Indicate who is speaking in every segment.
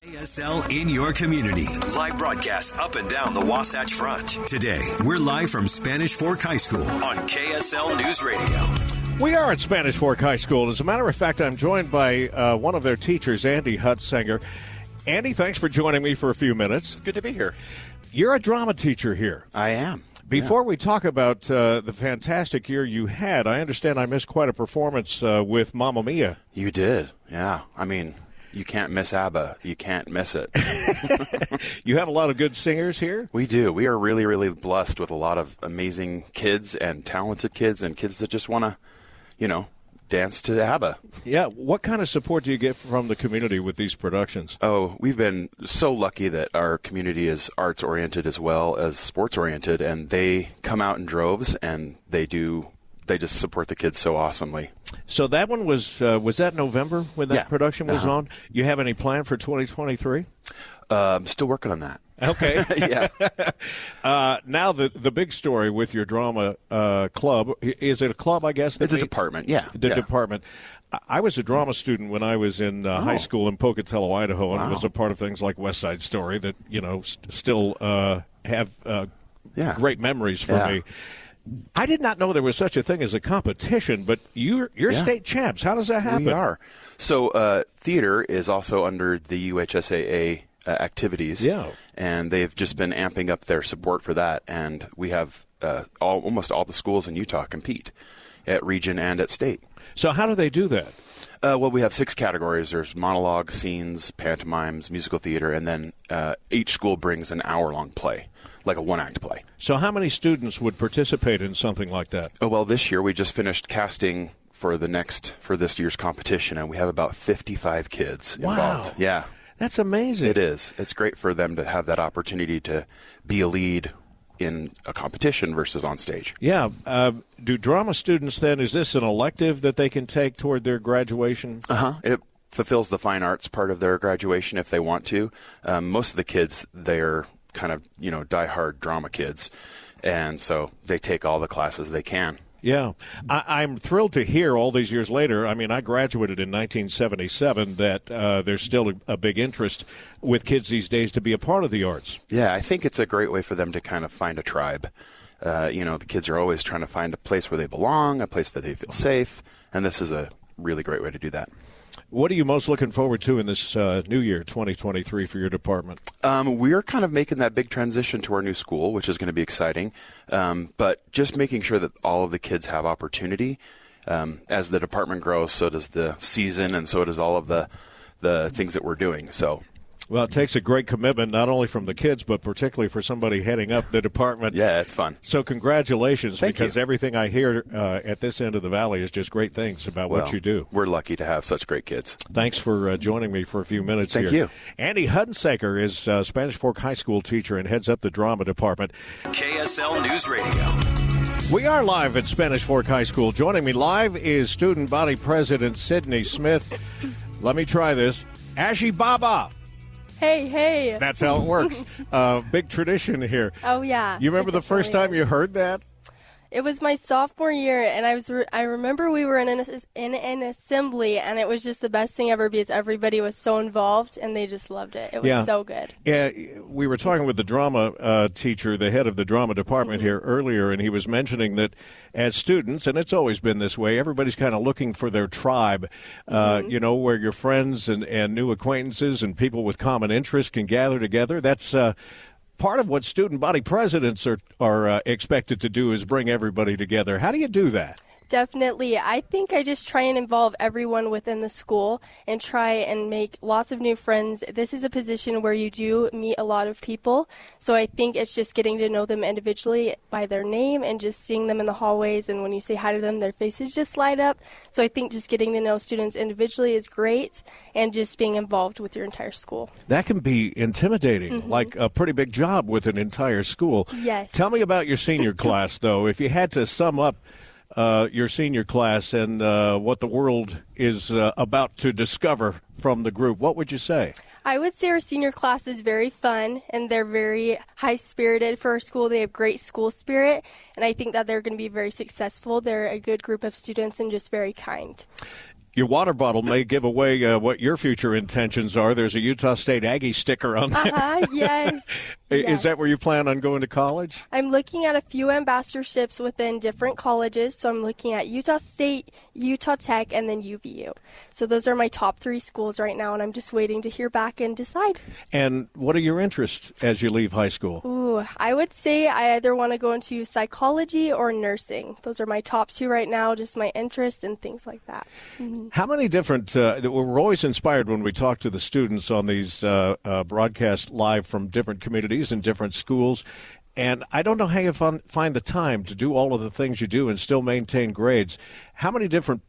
Speaker 1: KSL in your community. Live broadcast up and down the Wasatch Front. Today, we're live from Spanish Fork High School on KSL News Radio.
Speaker 2: We are at Spanish Fork High School. As a matter of fact, I'm joined by one of their teachers, Andy Hutzinger. Andy, thanks for joining me for a few minutes.
Speaker 3: It's good to be here.
Speaker 2: You're a drama teacher here.
Speaker 3: I am.
Speaker 2: Before we talk about the fantastic year you had, I understand I missed quite a performance with Mamma Mia.
Speaker 3: You did, yeah. I mean, you can't miss ABBA. You can't miss it.
Speaker 2: You have a lot of good singers here?
Speaker 3: We do. We are really, really blessed with a lot of amazing kids and talented kids and kids that just want to, dance to ABBA.
Speaker 2: Yeah. What kind of support do you get from the community with these productions?
Speaker 3: Oh, we've been so lucky that our community is arts-oriented as well as sports-oriented, and they come out in droves, and they just support the kids so awesomely.
Speaker 2: So that one was that November when that production was on? You have any plan for 2023?
Speaker 3: I'm still working on that.
Speaker 2: Okay.
Speaker 3: Yeah.
Speaker 2: Now the big story with your drama club, is it a club, I guess?
Speaker 3: It's a department, yeah.
Speaker 2: The department. I was a drama student when I was in high school in Pocatello, Idaho, and was a part of things like West Side Story that, still have great memories for me. I did not know there was such a thing as a competition, but you're state champs. How does that happen?
Speaker 3: We are. So theater is also under the UHSAA activities, and they've just been amping up their support for that, and we have almost all the schools in Utah compete at region and at state.
Speaker 2: So how do they do that?
Speaker 3: Well, we have 6 categories. There's monologue, scenes, pantomimes, musical theater, and then each school brings an hour-long play, like a one-act play.
Speaker 2: So how many students would participate in something like that?
Speaker 3: Oh, well, this year we just finished casting for this year's competition, and we have about 55 kids involved.
Speaker 2: Wow.
Speaker 3: Yeah.
Speaker 2: That's amazing.
Speaker 3: It is. It's great for them to have that opportunity to be a lead in a competition versus on stage.
Speaker 2: Yeah. Do drama students then, is this an elective that they can take toward their graduation?
Speaker 3: It fulfills the fine arts part of their graduation if they want to. Most of the kids, they're kind of, diehard drama kids, and so they take all the classes they can.
Speaker 2: Yeah. I'm thrilled to hear all these years later, I mean, I graduated in 1977, that there's still a big interest with kids these days to be a part of the arts.
Speaker 3: Yeah, I think it's a great way for them to kind of find a tribe. The kids are always trying to find a place where they belong, a place that they feel safe, and this is a really great way to do that.
Speaker 2: What are you most looking forward to in this new year, 2023, for your department?
Speaker 3: We're kind of making that big transition to our new school, which is going to be exciting, but just making sure that all of the kids have opportunity. As the department grows, so does the season, and so does all of the things that we're doing.
Speaker 2: Well, it takes a great commitment, not only from the kids, but particularly for somebody heading up the department.
Speaker 3: Yeah, it's fun.
Speaker 2: So congratulations,
Speaker 3: Thank
Speaker 2: because
Speaker 3: you.
Speaker 2: everything I hear at this end of the valley is just great things about what you do.
Speaker 3: We're lucky to have such great kids.
Speaker 2: Thanks for joining me for a few minutes
Speaker 3: Thank
Speaker 2: here.
Speaker 3: you.
Speaker 2: Andy Hutzinger is Spanish Fork High School teacher and heads up the drama department.
Speaker 1: KSL News Radio.
Speaker 2: We are live at Spanish Fork High School. Joining me live is Student Body President Sydney Smith. Let me try this. Ashi Baba.
Speaker 4: Hey.
Speaker 2: That's how it works. Big tradition here.
Speaker 4: Oh, yeah.
Speaker 2: You remember the first time you heard that?
Speaker 4: It was my sophomore year, and I remember we were in an assembly, and it was just the best thing ever because everybody was so involved, and they just loved it. It was so good.
Speaker 2: Yeah, we were talking with the drama teacher, the head of the drama department here earlier, and he was mentioning that as students, and it's always been this way, everybody's kind of looking for their tribe, where your friends and new acquaintances and people with common interests can gather together. That's part of what student body presidents are expected to do is bring everybody together. How do you do that?
Speaker 4: Definitely. I think I just try and involve everyone within the school and try and make lots of new friends. This is a position where you do meet a lot of people, so I think it's just getting to know them individually by their name and just seeing them in the hallways, and when you say hi to them, their faces just light up. So I think just getting to know students individually is great, and just being involved with your entire school.
Speaker 2: That can be intimidating, like a pretty big job with an entire school.
Speaker 4: Yes.
Speaker 2: Tell me about your senior class, though. If you had to sum up your senior class and what the world is about to discover from the group, what would you say?
Speaker 4: I would say our senior class is very fun, and they're very high-spirited for our school. They have great school spirit, and I think that they're going to be very successful. They're a good group of students and just very kind.
Speaker 2: Your water bottle may give away what your future intentions are. There's a Utah State Aggie sticker on there.
Speaker 4: Yes.
Speaker 2: Is that where you plan on going to college?
Speaker 4: I'm looking at a few ambassadorships within different colleges. So I'm looking at Utah State, Utah Tech, and then UVU. So those are my top 3 schools right now, and I'm just waiting to hear back and decide.
Speaker 2: And what are your interests as you leave high school?
Speaker 4: Ooh, I would say I either want to go into psychology or nursing. Those are my top 2 right now, just my interests and things like that. Mm-hmm.
Speaker 2: How many different, we're always inspired when we talk to the students on these broadcasts live from different communities and different schools. And I don't know how you find the time to do all of the things you do and still maintain grades. How many different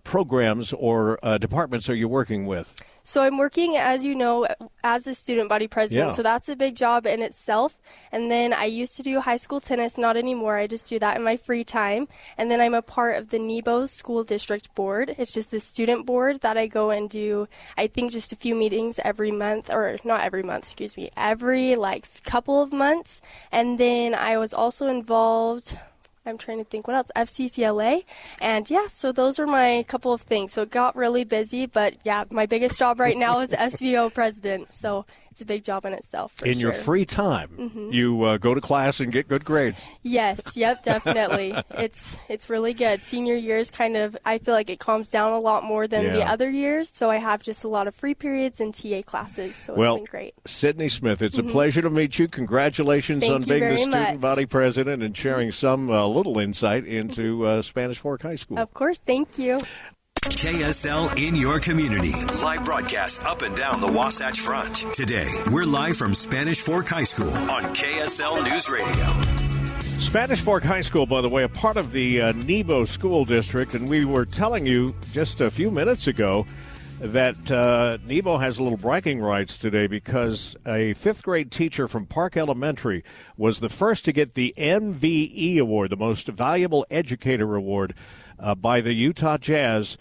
Speaker 2: programs or departments are you working with?
Speaker 4: So I'm working, as you know, as a student body president,
Speaker 2: Yeah.
Speaker 4: so that's a big job in itself. And then I used to do high school tennis, not anymore. I just do that in my free time. And then I'm a part of the Nebo School District Board. It's just the student board that I go and do, I think, just a few meetings every month, or not every month, excuse me, every couple of months. And then I was also involved, I'm trying to think what else, FCCLA. And yeah, so those are my couple of things. So it got really busy, but yeah, my biggest job right now is SVO president. So it's a big job in itself, for
Speaker 2: In
Speaker 4: sure.
Speaker 2: your free time, you go to class and get good grades.
Speaker 4: Yes, yep, definitely. It's really good. Senior years kind of, I feel like it calms down a lot more than the other years. So I have just a lot of free periods and TA classes. So it's been great.
Speaker 2: Sydney Smith, it's a pleasure to meet you. Congratulations on being the student body president and sharing some little insight into Spanish Fork High School.
Speaker 4: Of course, thank you.
Speaker 1: KSL in your community. Live broadcast up and down the Wasatch Front. Today, we're live from Spanish Fork High School on KSL News Radio.
Speaker 2: Spanish Fork High School, by the way, a part of the Nebo School District, and we were telling you just a few minutes ago that Nebo has a little bragging rights today because a 5th grade teacher from Park Elementary was the first to get the MVE Award, the Most Valuable Educator Award, by the Utah Jazz.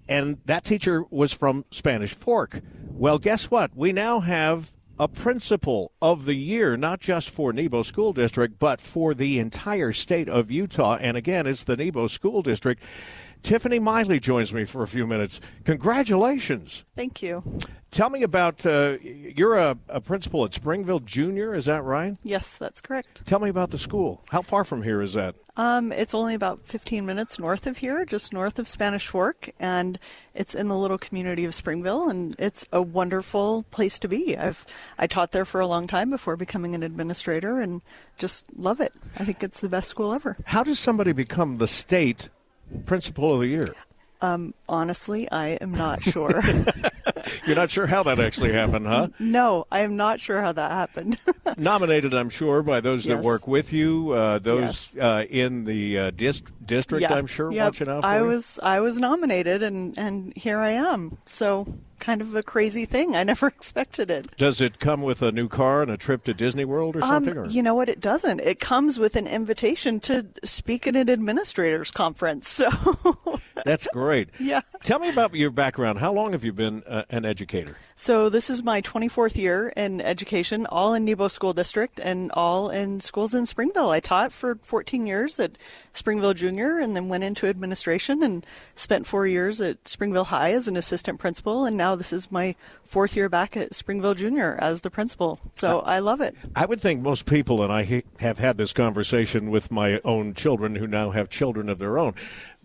Speaker 2: And that teacher was from Spanish Fork. Well, guess what? We now have a principal of the year, not just for Nebo School District, but for the entire state of Utah. And again, it's the Nebo School District. Tiffany Miley joins me for a few minutes. Congratulations.
Speaker 5: Thank you.
Speaker 2: Tell me about, you're a principal at Springville Junior, is that right?
Speaker 5: Yes, that's correct.
Speaker 2: Tell me about the school. How far from here is that?
Speaker 5: It's only about 15 minutes north of here, just north of Spanish Fork, and it's in the little community of Springville, and it's a wonderful place to be. I taught there for a long time before becoming an administrator, and just love it. I think it's the best school ever.
Speaker 2: How does somebody become the state principal of the year?
Speaker 5: Honestly, I am not sure.
Speaker 2: You're not sure how that actually happened, huh?
Speaker 5: No, I am not sure how that happened.
Speaker 2: Nominated, I'm sure, by those that work with you, those in the district, I'm sure, watching out for you.
Speaker 5: I was nominated, and here I am. So kind of a crazy thing. I never expected it.
Speaker 2: Does it come with a new car and a trip to Disney World or something? Or?
Speaker 5: You know what? It doesn't. It comes with an invitation to speak at an administrators conference. So
Speaker 2: that's great.
Speaker 5: Yeah.
Speaker 2: Tell me about your background. How long have you been an educator?
Speaker 5: So this is my 24th year in education, all in Nebo School District and all in schools in Springville. I taught for 14 years at Springville Junior and then went into administration and spent 4 years at Springville High as an assistant principal. And now this is my 4th year back at Springville Junior as the principal. So I love it.
Speaker 2: I would think most people, and I have had this conversation with my own children who now have children of their own,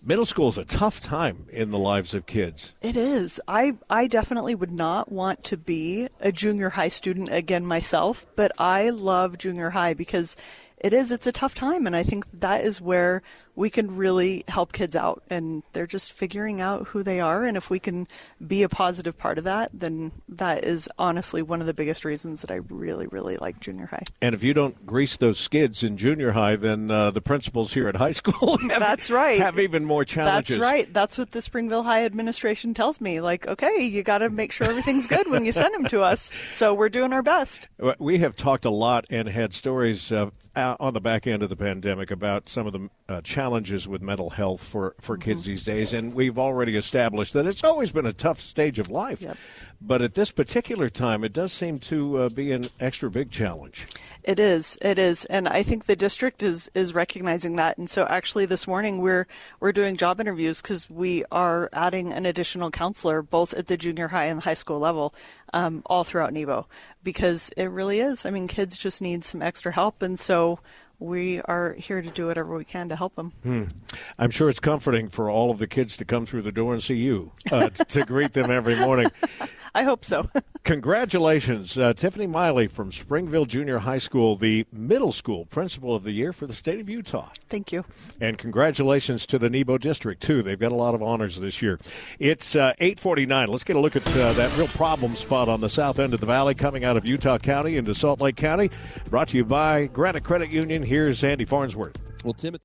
Speaker 2: middle school is a tough time in the lives of kids.
Speaker 5: It is. I definitely would not want to be a junior high student again myself, but I love junior high because it's a tough time, and I think that is where we can really help kids out, and they're just figuring out who they are, and if we can be a positive part of that, then that is honestly one of the biggest reasons that I really, really like junior high.
Speaker 2: And if you don't grease those skids in junior high, then the principals here at high school have even more challenges.
Speaker 5: That's right. That's what the Springville High administration tells me. Like, okay, you got to make sure everything's good when you send them to us, so we're doing our best.
Speaker 2: We have talked a lot and had stories on the back end of the pandemic about some of the challenges with mental health for kids these days, and we've already established that it's always been a tough stage of life.
Speaker 5: Yep.
Speaker 2: But at this particular time, it does seem to be an extra big challenge.
Speaker 5: It is. And I think the district is recognizing that. And so actually this morning we're doing job interviews because we are adding an additional counselor both at the junior high and the high school level all throughout Nebo, because it really is. I mean, kids just need some extra help. And so we are here to do whatever we can to help them.
Speaker 2: I'm sure it's comforting for all of the kids to come through the door and see you, to greet them every morning.
Speaker 5: I hope so.
Speaker 2: Congratulations, Tiffany Miley from Springville Junior High School, the middle school principal of the year for the state of Utah.
Speaker 5: Thank you.
Speaker 2: And congratulations to the Nebo district, too. They've got a lot of honors this year. It's 8:49. Let's get a look at that real problem spot on the south end of the valley coming out of Utah County into Salt Lake County. Brought to you by Granite Credit Union. Here's Andy Farnsworth.
Speaker 6: Well, Tim.